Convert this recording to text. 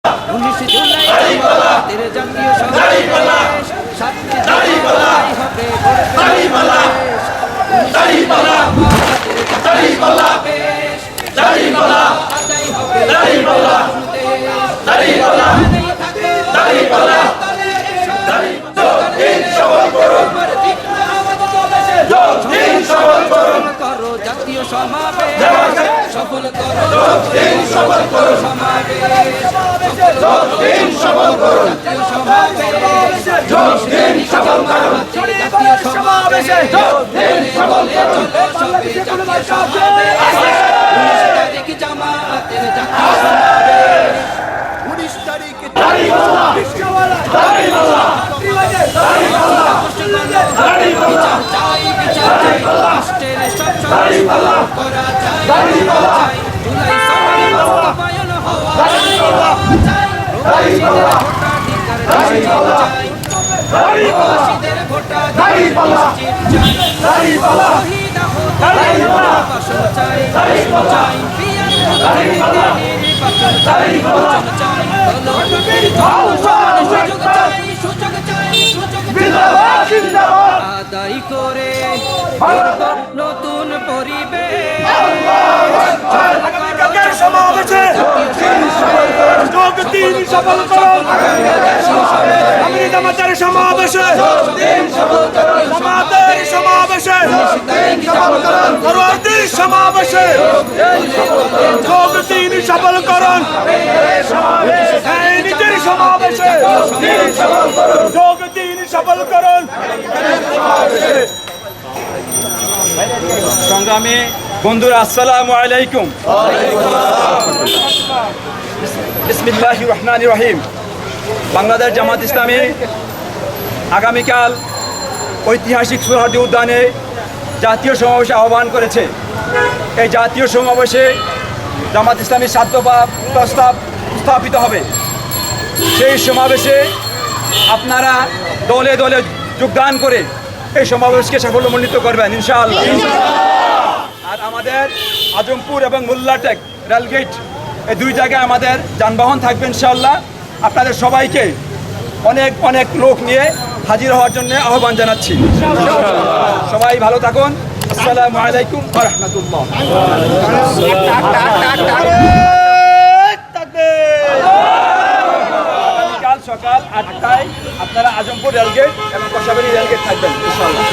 19 জুলাই আমাদের জাতীয় সমাবেশ, 7 জুলাই হবে করো জাতীয় সমাবেশ, সফল করো সমাবেশ, জামাতের জাতীয় সমাবেশ, 19 তারিখে বিচার চাই, রাষ্ট্রের সব করা চাই, জুলাই সনদ বাস্তবায়ন হওয়া চাই, প্রবাসীদের ভোটাধিকার নিশ্চিত চাই, শহীদ আহতদের পুনর্বাসন চাই, নির্বাচন চাই, সুযোগ চাই, আদায় করে নতুন পরিবেশ, সমাবেশে যোগ দিন সফল করুন। আমির জামাতের সমাবেশে জামাতের সমাবেশে পরবর্তীর সমাবেশে যোগ দিন সফল করুন। নিজের সমাবেশে যোগ দিন সফল করুন। সংগ্রামী বন্ধুরা, আসসালামু আলাইকুম। বিসমিল্লাহির রহমানির রহিম। বাংলাদেশ জামাত ইসলামী আগামীকাল ঐতিহাসিক সোহরাওয়ার্দী উদ্যানে জাতীয় সমাবেশে আহ্বান করেছে। এই জাতীয় সমাবেশে জামাত ইসলামীর 7 দফা প্রস্তাব স্থাপিত হবে। সেই সমাবেশে আপনারা দলে দলে যোগদান করে এই সমাবেশকে সাফল্যমণ্ডিত করবেন ইনশাআল্লাহ। আর আমাদের আজমপুর এবং মোল্লাটেক রেলগেট এই 2 জায়গায় আমাদের যানবাহন থাকবে ইনশাআল্লাহ। আপনাদের সবাইকে অনেক অনেক লোক নিয়ে হাজির হওয়ার জন্য আহ্বান জানাচ্ছি। সবাই ভালো থাকুন। আসসালামু আলাইকুম ওয়া রাহমাতুল্লাহ। আগামীকাল সকাল 8টায় আপনারা আজমপুর রেলগেট এবং কসাবাড়ি রেলগেট থাকবেন ইনশাআল্লাহ।